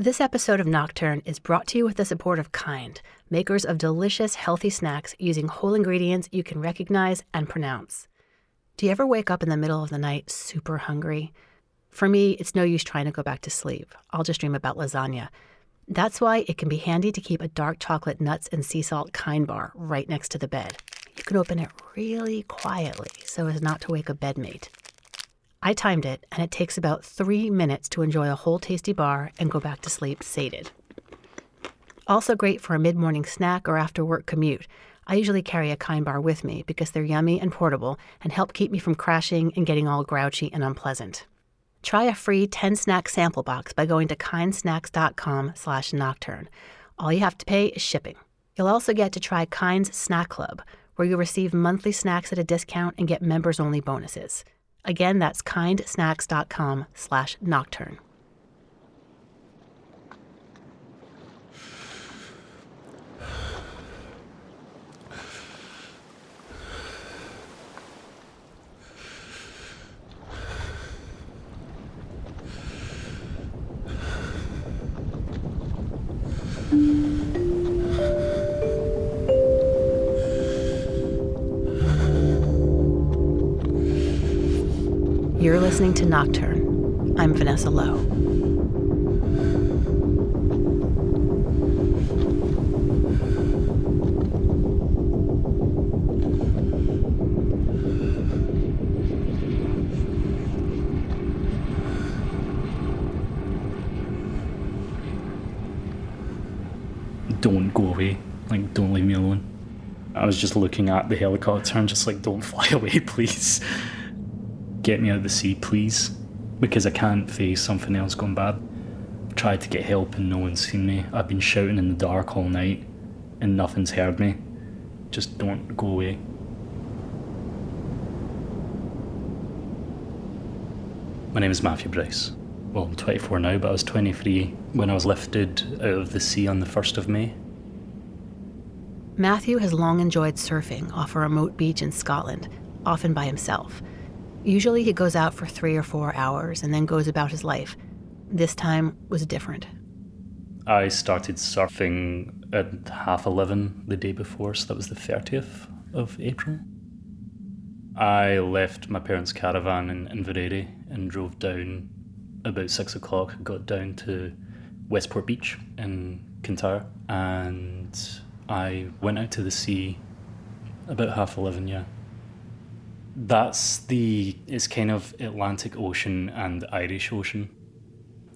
This episode of Nocturne is brought to you with the support of Kind, makers of delicious, healthy snacks using whole ingredients you can recognize and pronounce. Do you ever wake up in the middle of the night super hungry? For me, it's no use trying to go back to sleep. I'll just dream about lasagna. That's why it can be handy to keep a dark chocolate nuts and sea salt Kind bar right next to the bed. You can open it really quietly so as not to wake a bedmate. I timed it, and it takes about 3 minutes to enjoy a whole tasty bar and go back to sleep sated. Also great for a mid-morning snack or after-work commute. I usually carry a Kind bar with me because they're yummy and portable and help keep me from crashing and getting all grouchy and unpleasant. Try a free 10-snack sample box by going to kindsnacks.com/nocturne. All you have to pay is shipping. You'll also get to try Kind's Snack Club, where you'll receive monthly snacks at a discount and get members-only bonuses. Again, that's kindsnacks.com/nocturne. You're listening to Nocturne. I'm Vanessa Lowe. Don't go away. Like, don't leave me alone. I was just looking at the helicopter and just like, don't fly away, please. Get me out of the sea, please, because I can't face something else going bad. I've tried to get help and no one's seen me. I've been shouting in the dark all night and nothing's heard me. Just don't go away. My name is Matthew Bryce. Well, I'm 24 now, but I was 23 when I was lifted out of the sea on the 1st of May. Matthew has long enjoyed surfing off a remote beach in Scotland, often by himself. Usually he goes out for 3 or 4 hours and then goes about his life. This time was different. I started surfing at 11:30 the day before, so that was the 30th of April. I left my parents' caravan in Inverary and drove down about 6 o'clock, got down to Westport Beach in Kintyre, and I went out to the sea about 11:30, yeah. It's kind of Atlantic Ocean and Irish Ocean.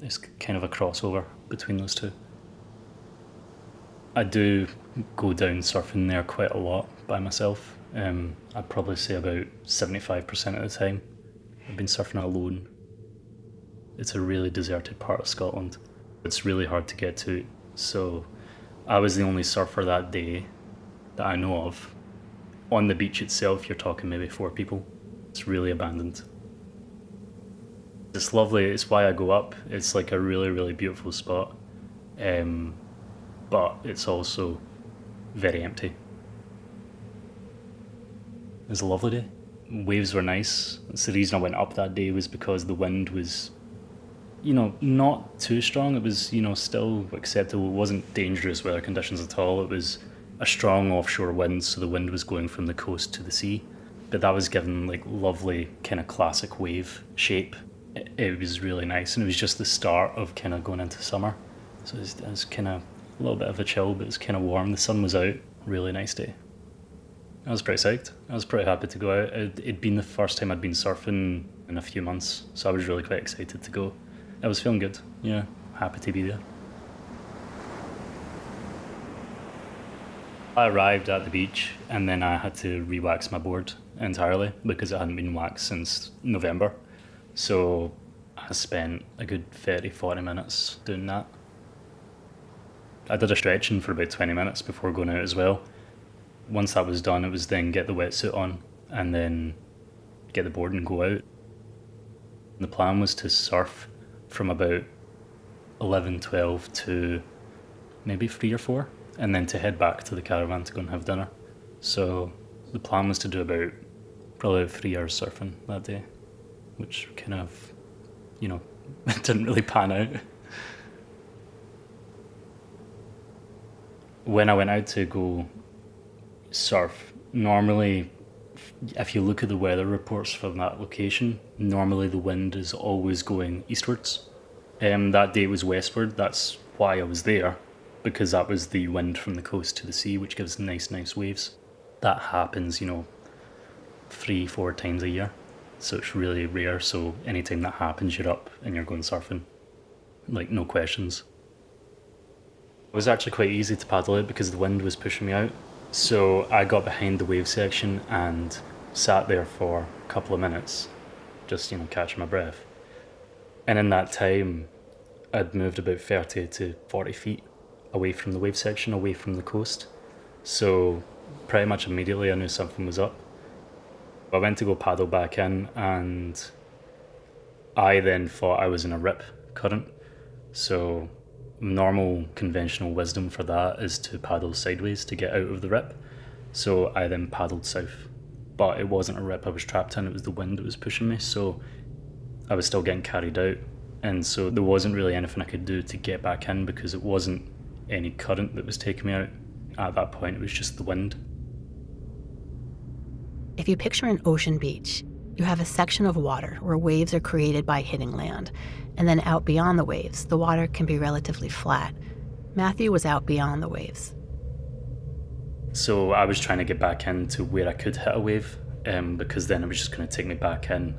It's kind of a crossover between those two. I do go down surfing there quite a lot by myself. I'd probably say about 75% of the time I've been surfing alone. It's a really deserted part of Scotland. It's really hard to get to, so I was the only surfer that day that I know of. On the beach itself, you're talking maybe 4 people. It's really abandoned. It's lovely, it's why I go up. It's like a really, really beautiful spot. But it's also very empty. It was a lovely day. Waves were nice. That's the reason I went up that day, was because the wind was, not too strong. It was, still acceptable. It wasn't dangerous weather conditions at all. It was a strong offshore wind, so the wind was going from the coast to the sea, but that was given like lovely kind of classic wave shape. It was really nice, and it was just the start of kind of going into summer, so it was kind of a little bit of a chill, but it was kind of warm. The sun was out. Really nice day. I was pretty psyched. I was pretty happy to go out. It'd been the first time I'd been surfing in a few months, so I was really quite excited to go. I was feeling good. Yeah, happy to be there. I arrived at the beach and then I had to re-wax my board entirely because it hadn't been waxed since November. So I spent a good 30-40 minutes doing that. I did a stretching for about 20 minutes before going out as well. Once that was done, it was then get the wetsuit on and then get the board and go out. The plan was to surf from about 11, 12 to maybe 3 or 4. And then to head back to the caravan to go and have dinner. So the plan was to do probably about 3 hours surfing that day, which kind of, didn't really pan out. When I went out to go surf, normally, if you look at the weather reports from that location, normally the wind is always going eastwards. That day it was westward. That's why I was there, because that was the wind from the coast to the sea, which gives nice waves. That happens, 3-4 times a year. So it's really rare. So anytime that happens, you're up and you're going surfing. Like, no questions. It was actually quite easy to paddle out because the wind was pushing me out. So I got behind the wave section and sat there for a couple of minutes, just, catching my breath. And in that time, I'd moved about 30 to 40 feet away from the wave section, away from the coast. So pretty much immediately I knew something was up. I went to go paddle back in, and I then thought I was in a rip current. So normal conventional wisdom for that is to paddle sideways to get out of the rip. So I then paddled south. But it wasn't a rip I was trapped in, it was the wind that was pushing me. So I was still getting carried out. And so there wasn't really anything I could do to get back in because it wasn't any current that was taking me out. At that point, it was just the wind. If you picture an ocean beach, you have a section of water where waves are created by hitting land. And then out beyond the waves, the water can be relatively flat. Matthew was out beyond the waves. So I was trying to get back into where I could hit a wave, because then it was just going to take me back in.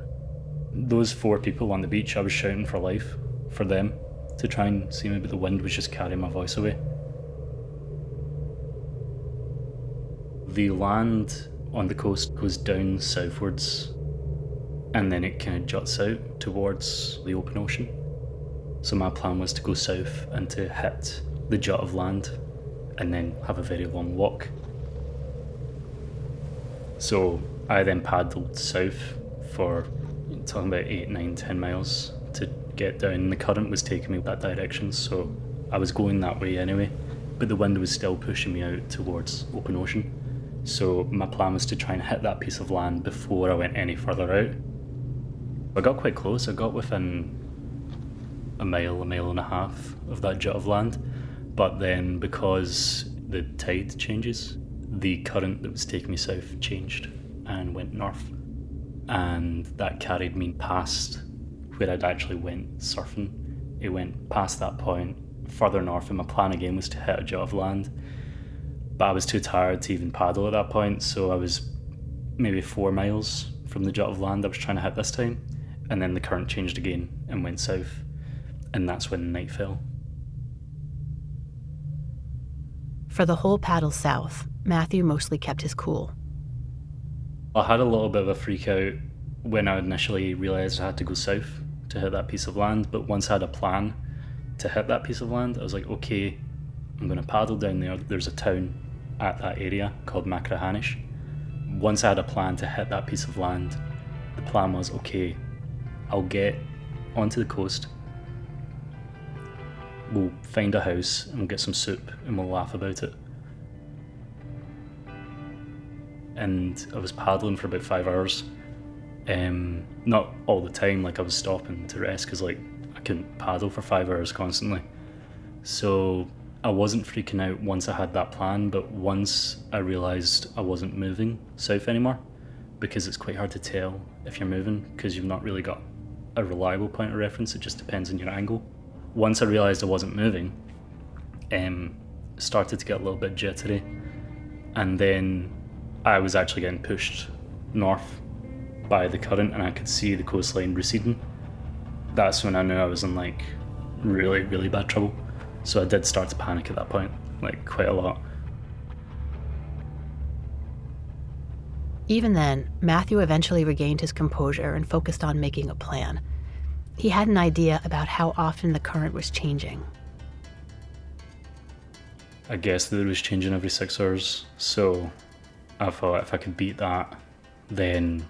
Those 4 people on the beach, I was shouting for life for them to try and see me, but the wind was just carrying my voice away. The land on the coast goes down southwards, and then it kind of juts out towards the open ocean. So my plan was to go south and to hit the jut of land and then have a very long walk. So I then paddled south for, talking about 8, 9, 10 miles to get down. The current was taking me that direction, so I was going that way anyway, but the wind was still pushing me out towards open ocean. So my plan was to try and hit that piece of land before I went any further out. I got quite close. I got within a mile and a half of that jut of land, but then because the tide changes, the current that was taking me south changed and went north, and that carried me past where I'd actually went surfing. It went past that point, further north, and my plan again was to hit a jut of land. But I was too tired to even paddle at that point, so I was maybe 4 miles from the jut of land I was trying to hit this time, and then the current changed again and went south, and that's when night fell. For the whole paddle south, Matthew mostly kept his cool. I had a little bit of a freak out when I initially realised I had to go south to hit that piece of land, but once I had a plan to hit that piece of land, I was like, okay, I'm going to paddle down there. There's a town at that area called Machrihanish. Once I had a plan to hit that piece of land, the plan was, okay, I'll get onto the coast, we'll find a house and we'll get some soup and we'll laugh about it. And I was paddling for about 5 hours. Not all the time, like I was stopping to rest because I couldn't paddle for 5 hours constantly. So I wasn't freaking out once I had that plan, but once I realised I wasn't moving south anymore, because it's quite hard to tell if you're moving because you've not really got a reliable point of reference, it just depends on your angle. Once I realised I wasn't moving, started to get a little bit jittery, and then I was actually getting pushed north by the current and I could see the coastline receding. That's when I knew I was in really bad trouble. So I did start to panic at that point, quite a lot. Even then, Matthew eventually regained his composure and focused on making a plan. He had an idea about how often the current was changing. I guess that it was changing every 6 hours, so I thought if I could beat that, then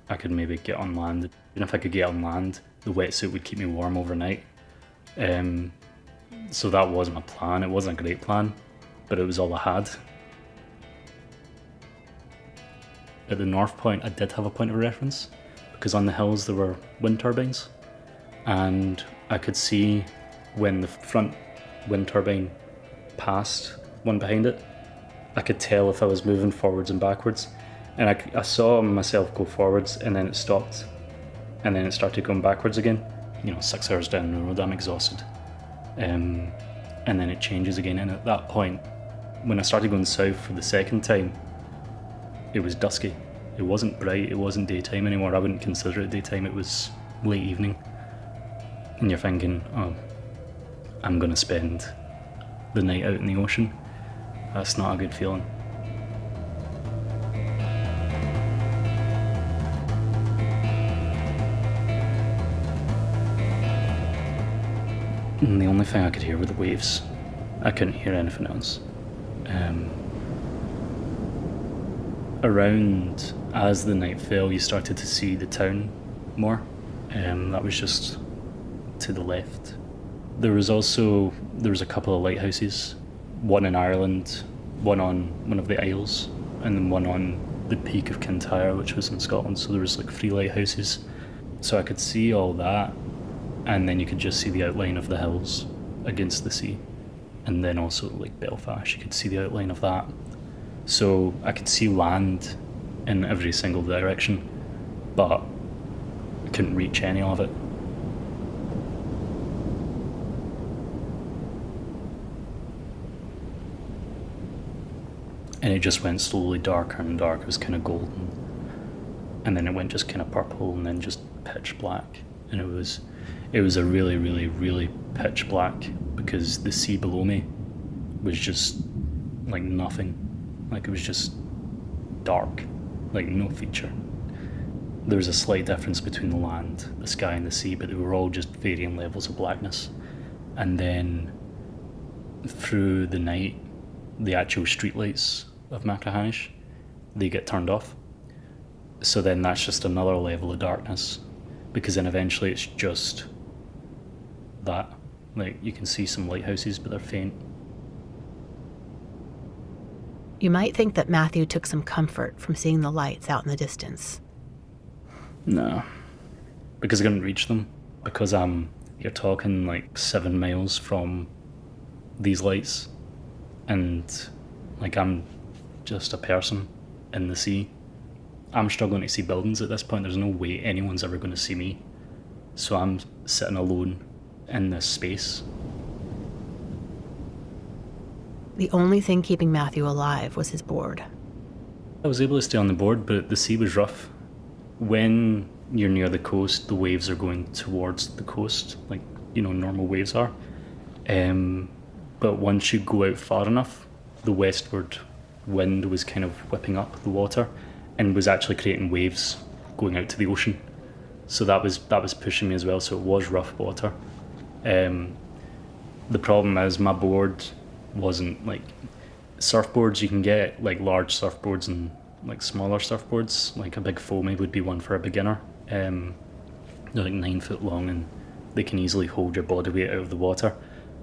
I could maybe get on land. And if I could get on land, the wetsuit would keep me warm overnight. So that was my plan. It wasn't a great plan, but it was all I had. At the north point, I did have a point of reference because on the hills there were wind turbines, and I could see when the front wind turbine passed one behind it, I could tell if I was moving forwards and backwards. And I saw myself go forwards, and then it stopped. And then it started going backwards again. 6 hours down the road, I'm exhausted. And then it changes again. And at that point, when I started going south for the second time, it was dusky. It wasn't bright, it wasn't daytime anymore. I wouldn't consider it daytime, it was late evening. And you're thinking, oh, I'm gonna spend the night out in the ocean. That's not a good feeling. And the only thing I could hear were the waves. I couldn't hear anything else. Around, as the night fell, you started to see the town more. That was just to the left. There was a couple of lighthouses, one in Ireland, one on one of the Isles, and then one on the peak of Kintyre, which was in Scotland. So there was like 3 lighthouses. So I could see all that, and then you could just see the outline of the hills against the sea. And then also like Belfast, you could see the outline of that. So I could see land in every single direction, but I couldn't reach any of it. And it just went slowly darker and darker. It was kind of golden, and then it went just kind of purple, and then just pitch black. And it was a really, really, really pitch black, because the sea below me was just like nothing. Like it was just dark, like no feature. There was a slight difference between the land, the sky and the sea, but they were all just varying levels of blackness. And then through the night, the actual streetlights of Machrihanish, they get turned off. So then that's just another level of darkness, because then eventually it's just that. Like you can see some lighthouses, but they're faint. You might think that Matthew took some comfort from seeing the lights out in the distance. No, because I couldn't reach them. Because you're talking like 7 miles from these lights, and like I'm just a person in the sea. I'm struggling to see buildings at this point. There's no way anyone's ever going to see me. So I'm sitting alone in this space. The only thing keeping Matthew alive was his board. I was able to stay on the board, but the sea was rough. When you're near the coast, the waves are going towards the coast, like, normal waves are. But once you go out far enough, the westward wind was kind of whipping up the water and was actually creating waves going out to the ocean. So that was pushing me as well, so it was rough water. The problem is my board wasn't like surfboards. You can get like large surfboards and like smaller surfboards. Like a big foamy would be one for a beginner. They're like 9 foot long, and they can easily hold your body weight out of the water.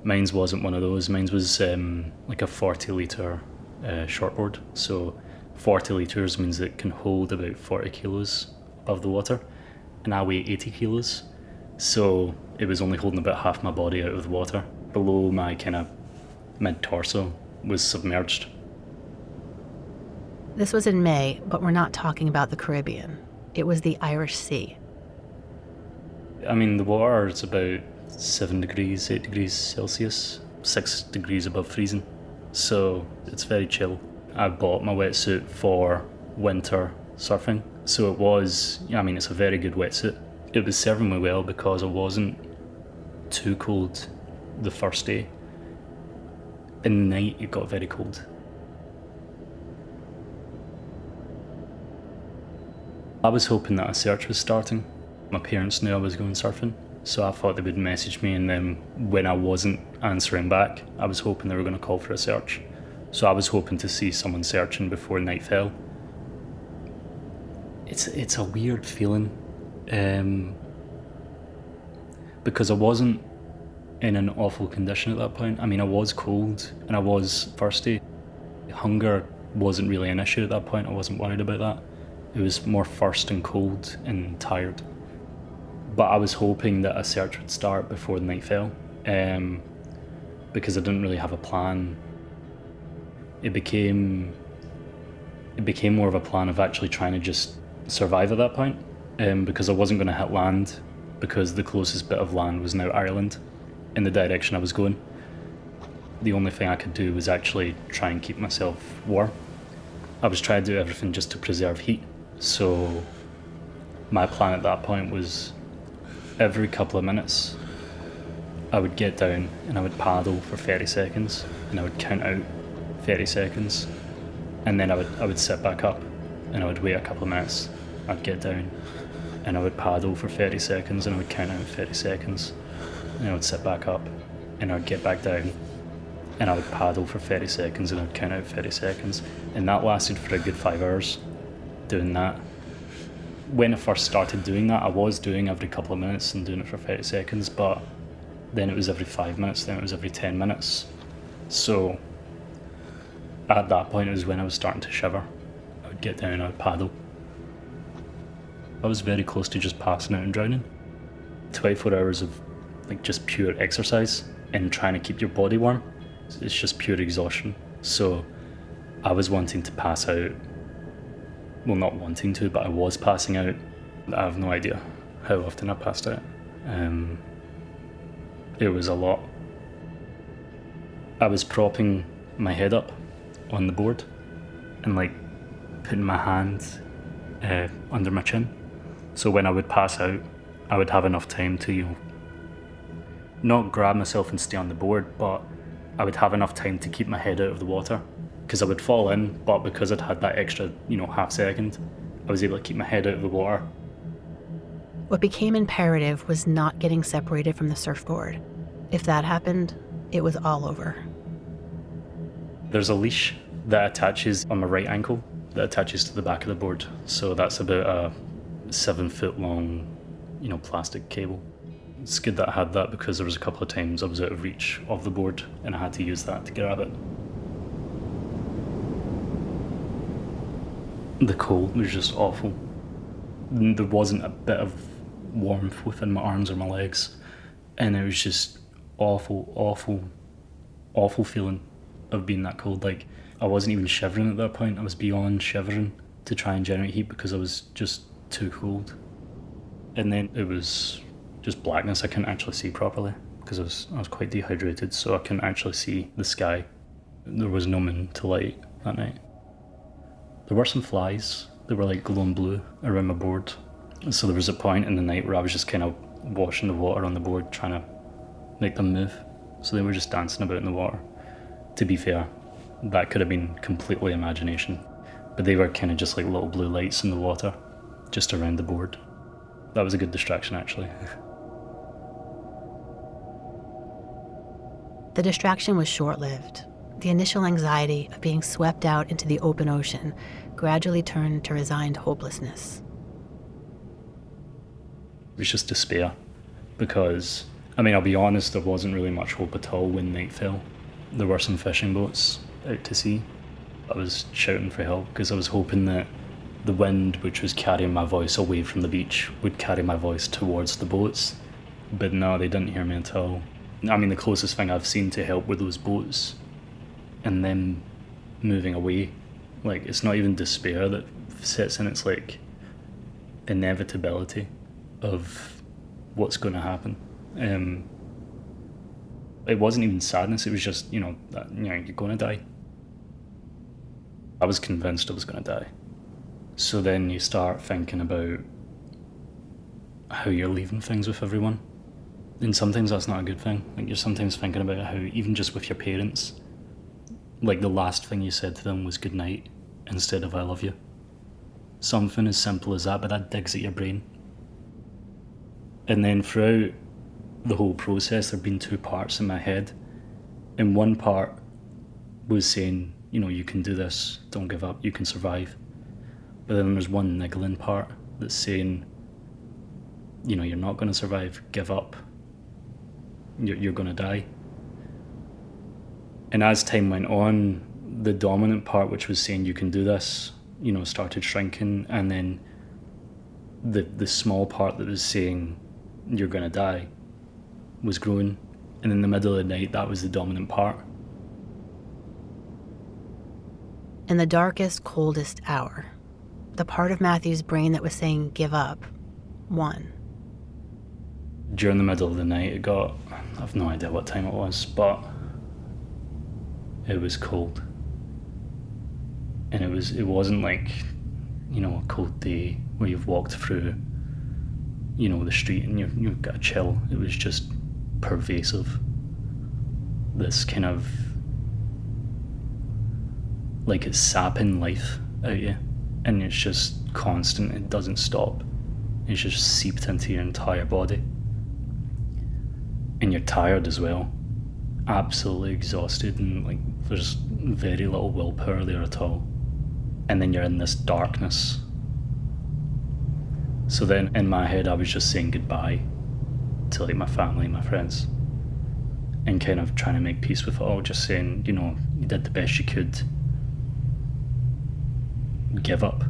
Mine's wasn't one of those. Mine's was like a 40 litre shortboard. So 40 litres means it can hold about 40 kilos above the water, and I weigh 80 kilos. So it was only holding about half my body out of the water. Below my kind of mid-torso was submerged. This was in May, but we're not talking about the Caribbean. It was the Irish Sea. I mean, the water is about 7 degrees, 8 degrees Celsius, 6 degrees above freezing. So it's very chill. I bought my wetsuit for winter surfing. So it was, it's a very good wetsuit. It was serving me well because it wasn't too cold the first day. In the night, it got very cold. I was hoping that a search was starting. My parents knew I was going surfing, so I thought they would message me, and then when I wasn't answering back, I was hoping they were going to call for a search. So I was hoping to see someone searching before night fell. It's a weird feeling, because I wasn't in an awful condition at that point. I mean, I was cold and I was thirsty. Hunger wasn't really an issue at that point. I wasn't worried about that. It was more thirst and cold and tired. But I was hoping that a search would start before the night fell, because I didn't really have a plan. it became more of a plan of actually trying to just survive at that point, because I wasn't going to hit land, because the closest bit of land was now Ireland in the direction I was going. The only thing I could do was actually try and keep myself warm. I was trying to do everything just to preserve heat. So my plan at that point was every couple of minutes I would get down and I would paddle for 30 seconds and I would count out 30 seconds, and then I would sit back up and I would wait a couple of minutes. I'd get down and I would paddle for 30 seconds and I would count out 30 seconds, and I would sit back up and I would get back down and I would paddle for 30 seconds and I'd count out 30 seconds. And that lasted for a good 5 hours doing that. When I first started doing that, I was doing every couple of minutes and doing it for 30 seconds, but then it was every 5 minutes, then it was every 10 minutes. So at that point, it was when I was starting to shiver. I would get down and I would paddle. I was very close to just passing out and drowning. 24 hours of like just pure exercise and trying to keep your body warm, it's just pure exhaustion. So I was wanting to pass out. Well, not wanting to, but I was passing out. I have no idea how often I passed out. It was a lot. I was propping my head up on the board and like putting my hand under my chin. So when I would pass out, I would have enough time to, not grab myself and stay on the board, but I would have enough time to keep my head out of the water, because I would fall in, but because I'd had that extra, half second, I was able to keep my head out of the water. What became imperative was not getting separated from the surfboard. If that happened, it was all over. There's a leash that attaches on my right ankle that attaches to the back of the board. So that's about a 7 foot long, plastic cable. It's good that I had that, because there was a couple of times I was out of reach of the board and I had to use that to grab it. The cold was just awful. There wasn't a bit of warmth within my arms or my legs, and it was just awful, awful, awful feeling of being that cold. Like, I wasn't even shivering at that point. I was beyond shivering to try and generate heat because I was just too cold. And then it was just blackness. I couldn't actually see properly because I was quite dehydrated, so I couldn't actually see the sky. There was no moon to light that night. There were some flies that were like glowing blue around my board. So there was a point in the night where I was just kind of washing the water on the board, trying to make them move. So they were just dancing about in the water. To be fair, that could have been completely imagination, but they were kind of just like little blue lights in the water, just around the board. That was a good distraction, actually. The distraction was short-lived. The initial anxiety of being swept out into the open ocean gradually turned to resigned hopelessness. It was just despair, because, I'll be honest, there wasn't really much hope at all when night fell. There were some fishing boats out to sea. I was shouting for help because I was hoping that the wind, which was carrying my voice away from the beach, would carry my voice towards the boats. But no, they didn't hear me at all. The closest thing I've seen to help were those boats and them moving away. Like, it's not even despair that sets in, it's like inevitability of what's going to happen. It wasn't even sadness, it was just, you're going to die. I was convinced I was going to die. So then you start thinking about how you're leaving things with everyone. And sometimes that's not a good thing. Like, you're sometimes thinking about how, even just with your parents, like the last thing you said to them was good night instead of I love you. Something as simple as that, but that digs at your brain. And then throughout the whole process, there'd been 2 parts in my head. And one part was saying, you can do this, don't give up, you can survive. But then there's one niggling part that's saying, you're not going to survive, give up, you're going to die. And as time went on, the dominant part, which was saying you can do this, started shrinking, and then the small part that was saying you're going to die was growing. And in the middle of the night, that was the dominant part. In the darkest, coldest hour, the part of Matthew's brain that was saying give up won. During the middle of the night, I've no idea what time it was, but it was cold. And it wasn't like, a cold day where you've walked through, the street and you've got a chill. It was just pervasive. This kind of, like it's sapping life out of you. And it's just constant, it doesn't stop. It's just seeped into your entire body. And you're tired as well. Absolutely exhausted, and like there's very little willpower there at all. And then you're in this darkness. So then in my head I was just saying goodbye to like my family and my friends. And kind of trying to make peace with it all, just saying, you did the best you could. Give up.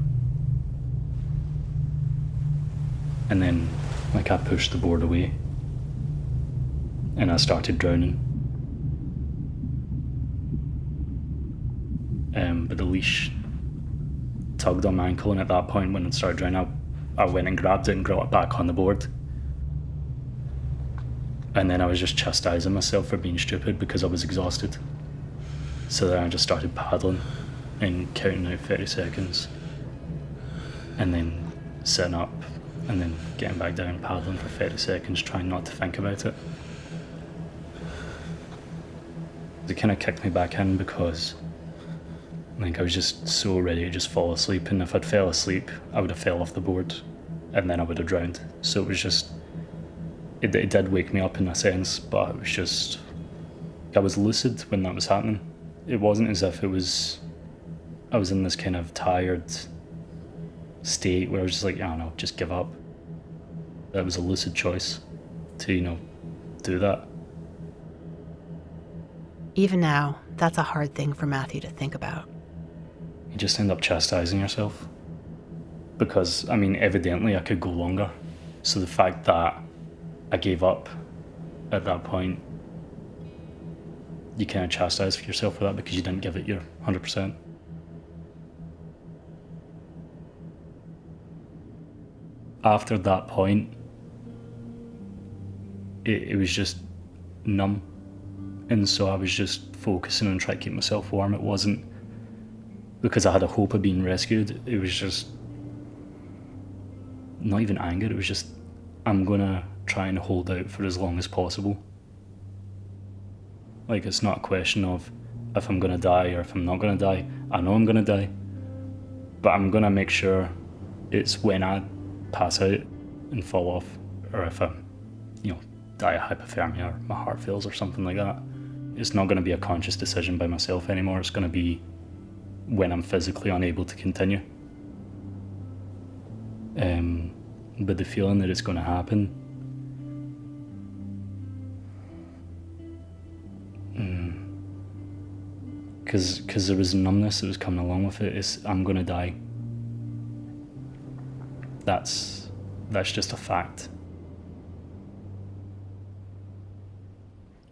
And then like I pushed the board away and I started drowning. But the leash tugged on my ankle, and at that point when it started drowning, I went and grabbed it and got it back on the board. And then I was just chastising myself for being stupid because I was exhausted. So then I just started paddling and counting out 30 seconds. And then sitting up and then getting back down, paddling for 30 seconds, trying not to think about it. It kind of kicked me back in because I was just so ready to just fall asleep, and if I'd fell asleep, I would have fell off the board and then I would have drowned. So it was just, it did wake me up in a sense, but it was just, I was lucid when that was happening. It wasn't as if I was in this kind of tired state where I was just like, I don't know, just give up. That was a lucid choice to, do that. Even now, that's a hard thing for Matthew to think about. You just end up chastising yourself. Because, evidently I could go longer. So the fact that I gave up at that point, you kind of chastise yourself for that because you didn't give it your 100%. After that point, it was just numb. And so I was just focusing on trying to keep myself warm. It wasn't because I had a hope of being rescued. It was just not even anger. It was just, I'm gonna try and hold out for as long as possible. Like, it's not a question of if I'm gonna die or if I'm not gonna die. I know I'm gonna die, but I'm gonna make sure it's when I pass out and fall off, or if I, die of hypothermia or my heart fails or something like that. It's not going to be a conscious decision by myself anymore. It's going to be when I'm physically unable to continue. But the feeling that it's going to happen, because there was numbness that was coming along with it, is I'm going to die. That's just a fact.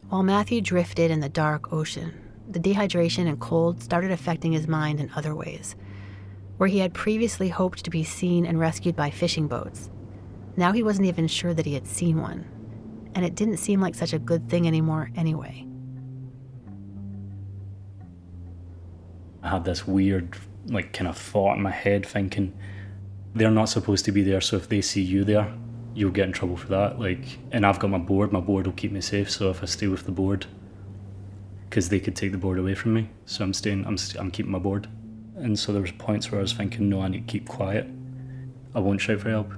While Matthew drifted in the dark ocean, the dehydration and cold started affecting his mind in other ways. Where he had previously hoped to be seen and rescued by fishing boats, now he wasn't even sure that he had seen one, and it didn't seem like such a good thing anymore anyway. I had this weird, kind of thought in my head thinking, they're not supposed to be there, so if they see you there, you'll get in trouble for that. And I've got my board will keep me safe, so if I stay with the board, because they could take the board away from me, so I'm keeping my board. And so there was points where I was thinking, no, I need to keep quiet. I won't shout for help.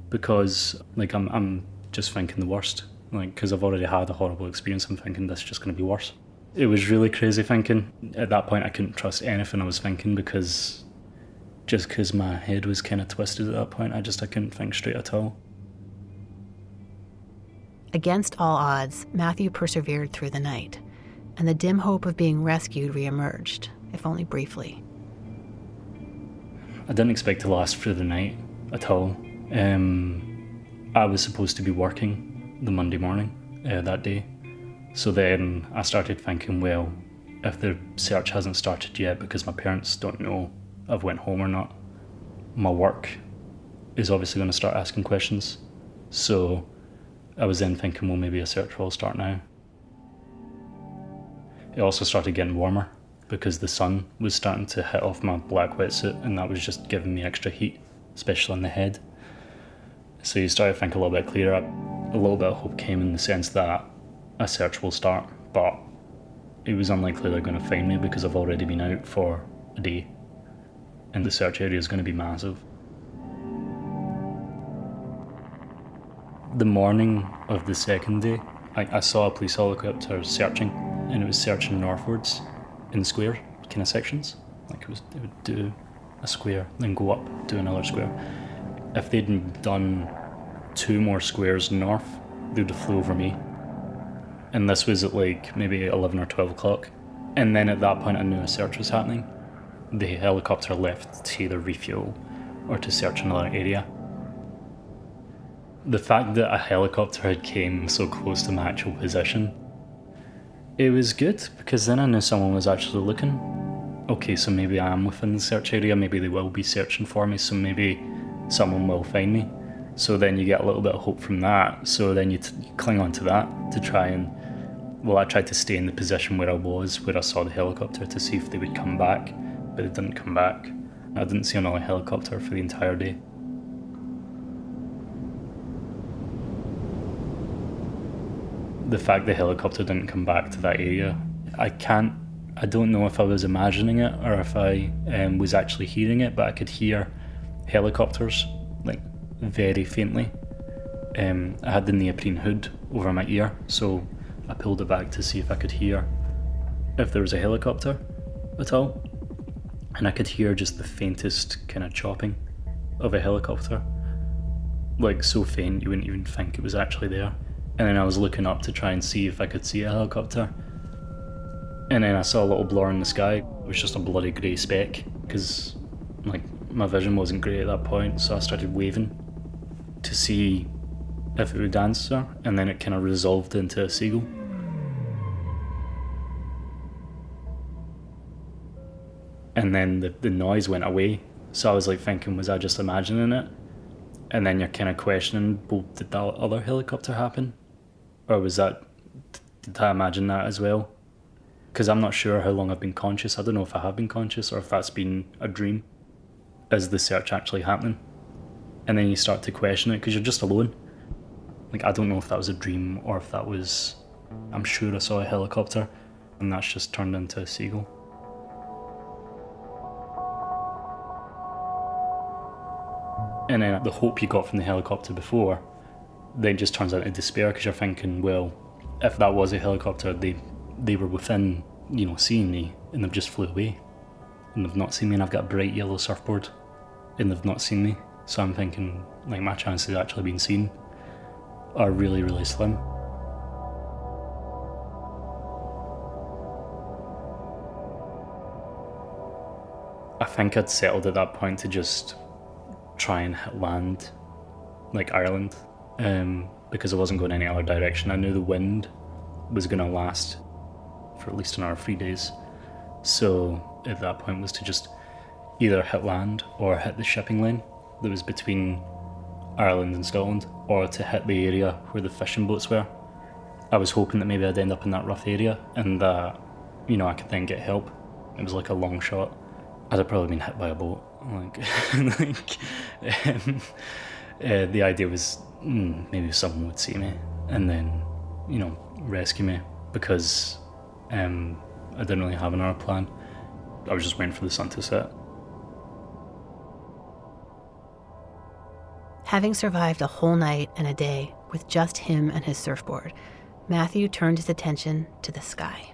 Because, I'm just thinking the worst. Because I've already had a horrible experience, I'm thinking this is just going to be worse. It was really crazy thinking. At that point, I couldn't trust anything I was thinking because my head was kind of twisted at that point, I couldn't think straight at all. Against all odds, Matthew persevered through the night, and the dim hope of being rescued reemerged, if only briefly. I didn't expect to last through the night at all. I was supposed to be working the Monday morning that day. So then I started thinking, well, if the search hasn't started yet, because my parents don't know I've went home or not, my work is obviously going to start asking questions. So I was then thinking, well, maybe a search will start now. It also started getting warmer because the sun was starting to hit off my black wetsuit, and that was just giving me extra heat, especially on the head. So you start to think a little bit clearer. A little bit of hope came in the sense that a search will start, but it was unlikely they're going to find me because I've already been out for a day and the search area is going to be massive. The morning of the second day, I saw a police helicopter searching, and it was searching northwards in square kind of sections. Like it would do a square, then go up, do another square. If they'd done 2 more squares north, they would have flew over me. And this was at like maybe 11 or 12 o'clock. And then at that point I knew a search was happening. The helicopter left to either refuel or to search another area. The fact that a helicopter had came so close to my actual position, it was good, because then I knew someone was actually looking. Okay, so maybe I am within the search area, maybe they will be searching for me, so maybe someone will find me. So then you get a little bit of hope from that, so then you cling on to that to try and, well, I tried to stay in the position where I was, where I saw the helicopter, to see if they would come back, but they didn't come back. I didn't see another helicopter for the entire day. The fact the helicopter didn't come back to that area, I don't know if I was imagining it or if I was actually hearing it, but I could hear helicopters, like, very faintly. I had the neoprene hood over my ear, so I pulled it back to see if I could hear if there was a helicopter at all. And I could hear just the faintest kind of chopping of a helicopter. Like, so faint you wouldn't even think it was actually there. And then I was looking up to try and see if I could see a helicopter. And then I saw a little blur in the sky. It was just a bloody grey speck, because like my vision wasn't great at that point, so I started waving to see if it would answer, and then it kind of resolved into a seagull. And then the noise went away, so I was like thinking, was I just imagining it? And then you're kind of questioning, well, did that other helicopter happen? Or did I imagine that as well? Because I'm not sure how long I've been conscious. I don't know if I have been conscious or if that's been a dream. Is the search actually happening? And then you start to question it because you're just alone. Like, I don't know if that was a dream or if that was, I'm sure I saw a helicopter and that's just turned into a seagull. And then the hope you got from the helicopter before then just turns out into despair, because you're thinking, well, if that was a helicopter, they were within, seeing me, and they've just flew away. And they've not seen me, and I've got a bright yellow surfboard, and they've not seen me. So I'm thinking, like, my chances of actually being seen are really, really slim. I think I'd settled at that point to just try and hit land, like Ireland, because I wasn't going any other direction. I knew the wind was going to last for at least another 3 days. So at that point was to just either hit land or hit the shipping lane that was between Ireland and Scotland, or to hit the area where the fishing boats were. I was hoping that maybe I'd end up in that rough area and that, I could then get help. It was like a long shot. I'd have probably been hit by a boat. The idea was maybe someone would see me and then, rescue me, because I didn't really have another plan. I was just waiting for the sun to set. Having survived a whole night and a day with just him and his surfboard, Matthew turned his attention to the sky.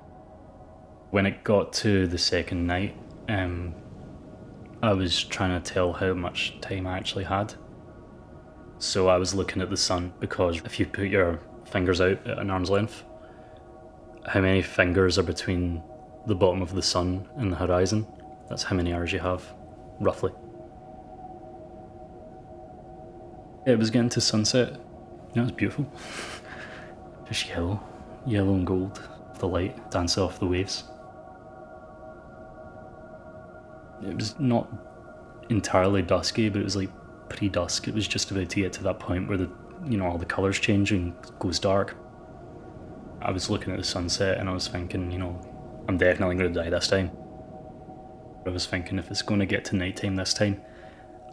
When it got to the second night, I was trying to tell how much time I actually had. So I was looking at the sun, because if you put your fingers out at an arm's length, how many fingers are between the bottom of the sun and the horizon? That's how many hours you have, roughly. It was getting to sunset. It was beautiful. Just yellow and gold, the light dancing off the waves. It was not entirely dusky, but it was like pre-dusk. It was just about to get to that point where all the colours change and goes dark. I was looking at the sunset and I was thinking, I'm definitely going to die this time. I was thinking, if it's going to get to nighttime this time,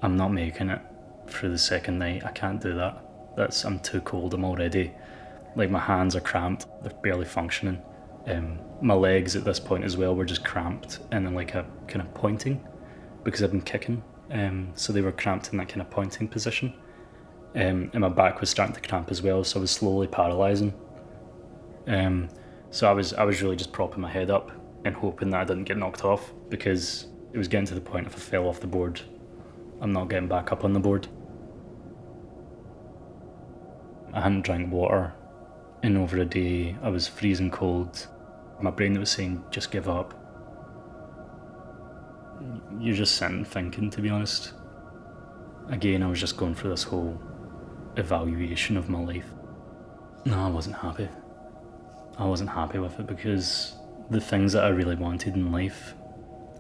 I'm not making it for the second night. I can't do that. I'm too cold. I'm already, like, my hands are cramped. They're barely functioning. My legs at this point as well were just cramped and then like a kind of pointing, because I've been kicking. So they were cramped in that kind of pointing position. And my back was starting to cramp as well, so I was slowly paralysing. So I was really just propping my head up and hoping that I didn't get knocked off, because it was getting to the point, if I fell off the board, I'm not getting back up on the board. I hadn't drank water in over a day. I was freezing cold. My brain was saying, just give up. You're just sitting thinking, to be honest. Again, I was just going through this whole evaluation of my life. No, I wasn't happy. I wasn't happy with it, because the things that I really wanted in life,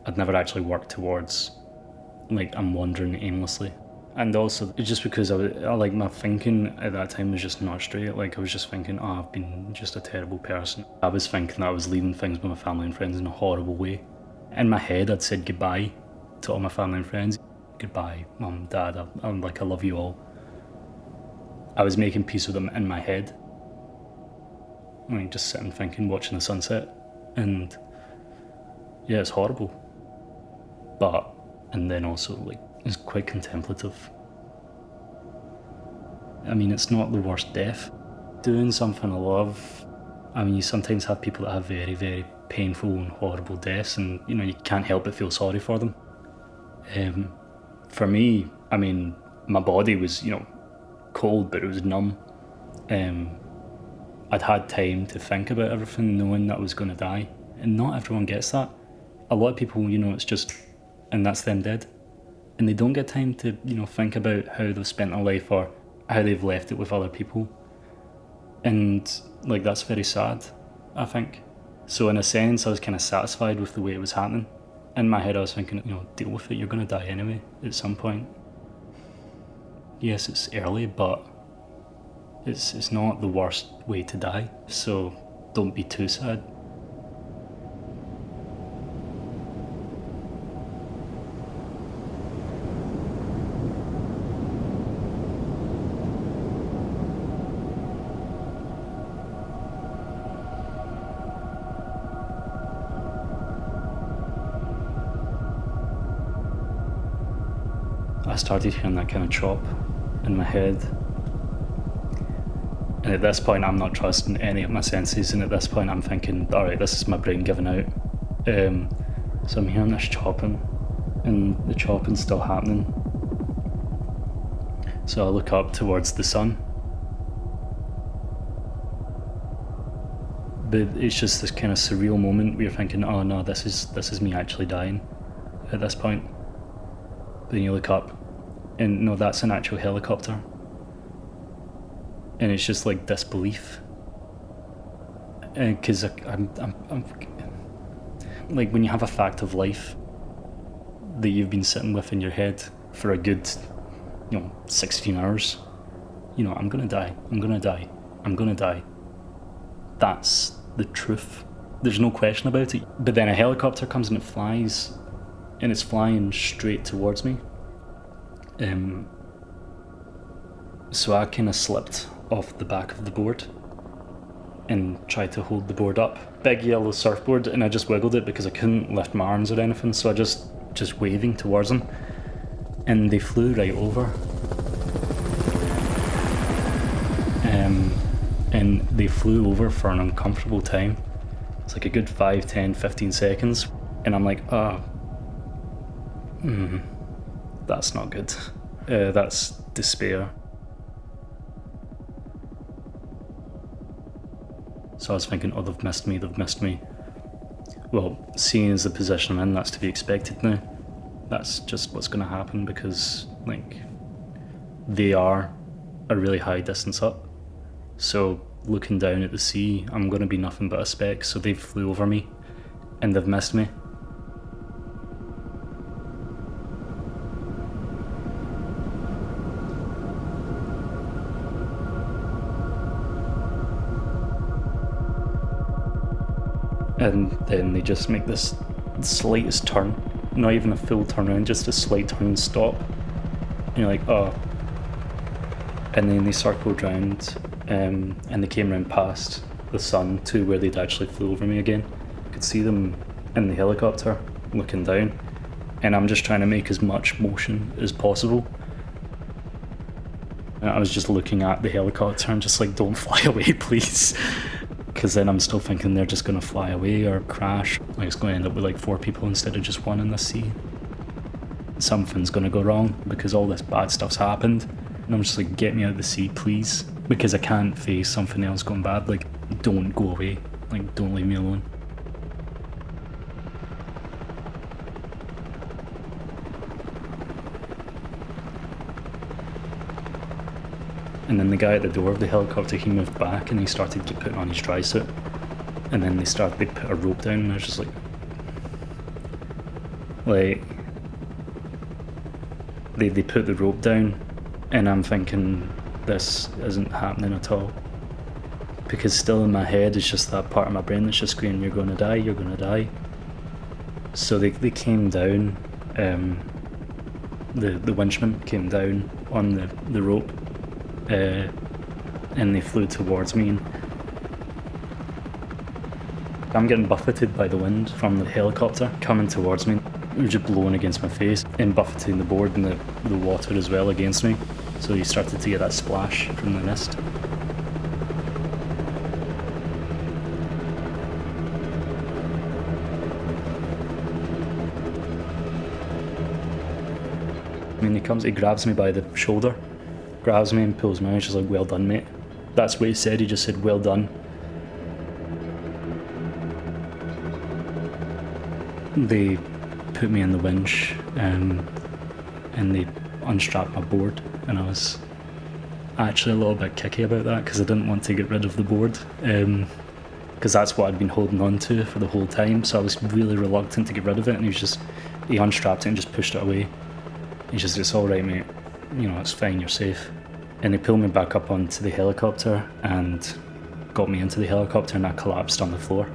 I'd never actually worked towards. Like, I'm wandering aimlessly. And also, it's just because my thinking at that time was just not straight. Like, I was just thinking, I've been just a terrible person. I was thinking that I was leaving things with my family and friends in a horrible way. In my head, I'd said goodbye to all my family and friends. Goodbye, Mum, Dad, I love you all. I was making peace with them in my head. Like, just sitting thinking, watching the sunset. And yeah, it's horrible. And then also, like, it's quite contemplative. I mean, it's not the worst death. Doing something I love, I mean, you sometimes have people that have very, very painful and horrible deaths, and, you can't help but feel sorry for them. For me, I mean, my body was, cold, but it was numb. I'd had time to think about everything, knowing that I was going to die. And not everyone gets that. A lot of people, it's just, and that's them dead. And they don't get time to, think about how they've spent their life or how they've left it with other people. And, like, that's very sad, I think. So in a sense, I was kind of satisfied with the way it was happening. In my head, I was thinking, deal with it, you're going to die anyway, at some point. Yes, it's early, but it's not the worst way to die, so don't be too sad. I started hearing that kind of chop in my head. And at this point, I'm not trusting any of my senses. And at this point, I'm thinking, all right, this is my brain giving out. So I'm hearing this chopping, and the chopping's still happening. So I look up towards the sun. But it's just this kind of surreal moment where you're thinking, oh no, this is me actually dying at this point. But then you look up, and no, that's an actual helicopter. And it's just like disbelief. Because I'm like, when you have a fact of life that you've been sitting with in your head for a good, 16 hours, I'm gonna die, I'm gonna die, I'm gonna die. That's the truth. There's no question about it. But then a helicopter comes and it flies, and it's flying straight towards me. So I kind of slipped off the back of the board and tried to hold the board up. Big yellow surfboard, and I just wiggled it because I couldn't lift my arms or anything, so I just waving towards them, and they flew right over. And they flew over for an uncomfortable time. It's like a good 5, 10, 15 seconds, and I'm like, that's not good. That's despair. So I was thinking, oh, they've missed me. Well, seeing as the position I'm in, that's to be expected now. That's just what's going to happen, because, like, they are a really high distance up. So looking down at the sea, I'm going to be nothing but a speck. So they flew over me, and they've missed me. And then they just make this slightest turn, not even a full turn around, just a slight turn and stop. And you're like, oh. And then they circled round, and they came round past the sun to where they'd actually flew over me again. I could see them in the helicopter looking down, and I'm just trying to make as much motion as possible. And I was just looking at the helicopter and just like, don't fly away, please. Because then I'm still thinking they're just going to fly away or crash. Like it's going to end up with like 4 people instead of just 1 in the sea. Something's going to go wrong because all this bad stuff's happened. And I'm just like, get me out of the sea, please. Because I can't face something else going bad. Like, don't go away. Like, don't leave me alone. And then the guy at the door of the helicopter, he moved back and he started putting on his dry suit. And then they put a rope down and I was just like, they put the rope down and I'm thinking, this isn't happening at all. Because still in my head is just that part of my brain that's just screaming, you're gonna die, you're gonna die. So they came down, the winchman came down on the rope, and they flew towards me. And I'm getting buffeted by the wind from the helicopter coming towards me. It was just blowing against my face and buffeting the board and the water as well against me. So you started to get that splash from the mist. I mean, he grabs me by the shoulder, grabs me and pulls me out. He's just like, well done, mate. That's what he said. He just said, well done. They put me in the winch, and they unstrapped my board, and I was actually a little bit kicky about that because I didn't want to get rid of the board, because that's what I'd been holding on to for the whole time. So I was really reluctant to get rid of it, and he unstrapped it and just pushed it away. He just, it's all right, mate, you know, it's fine, you're safe. And they pulled me back up onto the helicopter and got me into the helicopter, and I collapsed on the floor.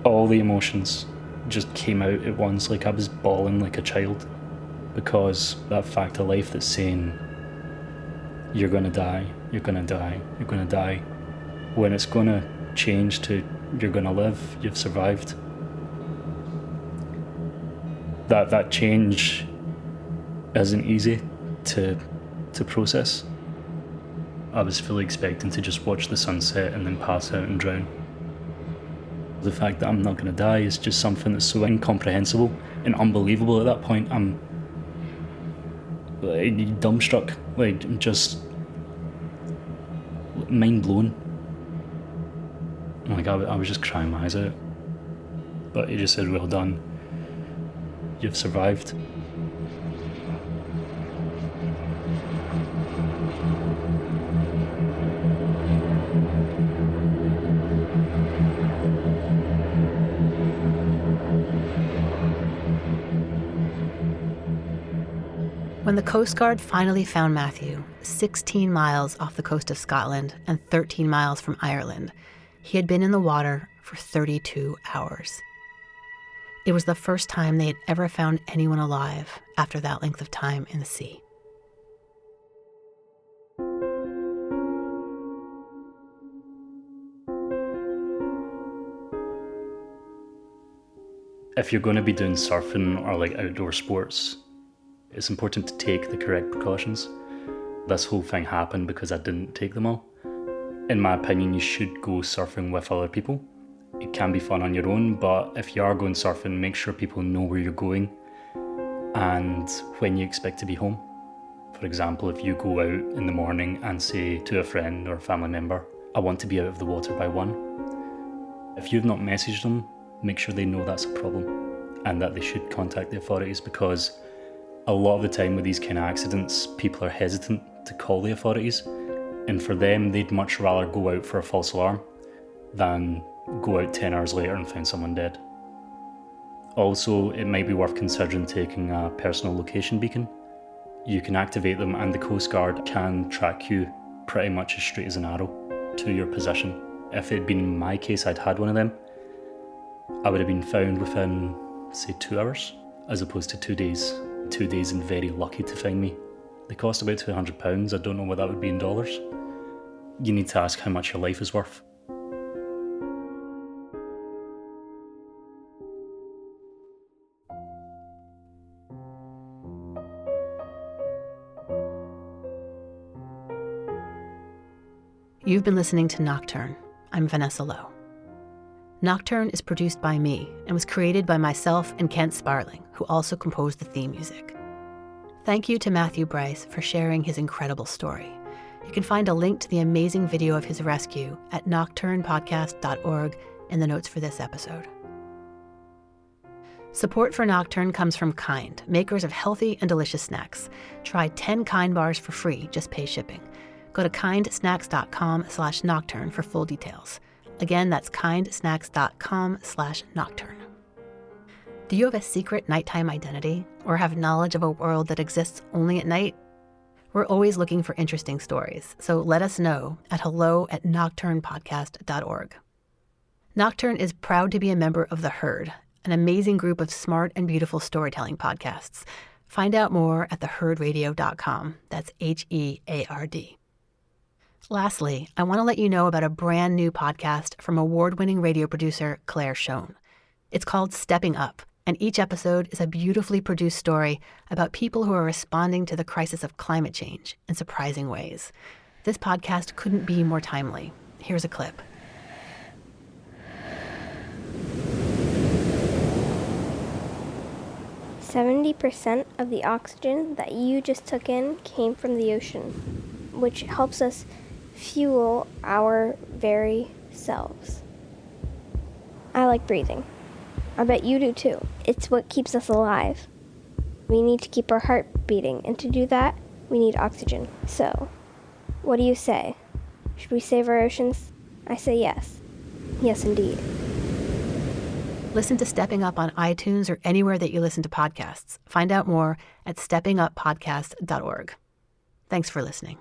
All the emotions just came out at once, like I was bawling like a child, because that fact of life that's saying, you're gonna die, you're gonna die, you're gonna die, when it's gonna change to, you're gonna live, you've survived. That change isn't easy to process. I was fully expecting to just watch the sunset and then pass out and drown. The fact that I'm not going to die is just something that's so incomprehensible and unbelievable at that point. I'm like, dumbstruck, like just mind blown. Like I was just crying my eyes out. But he just said, well done, you've survived. When the Coast Guard finally found Matthew, 16 miles off the coast of Scotland and 13 miles from Ireland, he had been in the water for 32 hours. It was the first time they had ever found anyone alive after that length of time in the sea. If you're going to be doing surfing or like outdoor sports, it's important to take the correct precautions. This whole thing happened because I didn't take them all. In my opinion, you should go surfing with other people. It can be fun on your own, but if you are going surfing, make sure people know where you're going and when you expect to be home. For example, if you go out in the morning and say to a friend or a family member, I want to be out of the water by 1. If you've not messaged them, make sure they know that's a problem and that they should contact the authorities, because a lot of the time with these kind of accidents, people are hesitant to call the authorities, and for them, they'd much rather go out for a false alarm than go out 10 hours later and find someone dead. Also, it might be worth considering taking a personal location beacon. You can activate them and the Coast Guard can track you pretty much as straight as an arrow to your position. if it had been my case I'd had one of them, I would have been found within, say, 2 hours, as opposed to 2 days. 2 days and very lucky to find me. They cost about £200. I don't know what that would be in dollars. You need to ask how much your life is worth. You've been listening to Nocturne. I'm Vanessa Lowe. Nocturne is produced by me and was created by myself and Kent Sparling, who also composed the theme music. Thank you to Matthew Bryce for sharing his incredible story. You can find a link to the amazing video of his rescue at nocturnepodcast.org in the notes for this episode. Support for Nocturne comes from Kind, makers of healthy and delicious snacks. Try 10 Kind bars for free, just pay shipping. Go to kindsnacks.com/nocturne for full details. Again, that's kindsnacks.com/nocturne. Do you have a secret nighttime identity or have knowledge of a world that exists only at night? We're always looking for interesting stories, so let us know at hello@nocturnepodcast.org. Nocturne is proud to be a member of The Herd, an amazing group of smart and beautiful storytelling podcasts. Find out more at theherdradio.com. That's HEARD. Lastly, I want to let you know about a brand new podcast from award-winning radio producer Claire Schoen. It's called Stepping Up, and each episode is a beautifully produced story about people who are responding to the crisis of climate change in surprising ways. This podcast couldn't be more timely. Here's a clip. "70% of the oxygen that you just took in came from the ocean, which helps us fuel our very selves. I like breathing. I bet you do too. It's what keeps us alive. We need to keep our heart beating, and to do that, we need oxygen. So, what do you say? Should we save our oceans? I say yes. Yes, indeed." Listen to Stepping Up on iTunes or anywhere that you listen to podcasts. Find out more at steppinguppodcast.org. Thanks for listening.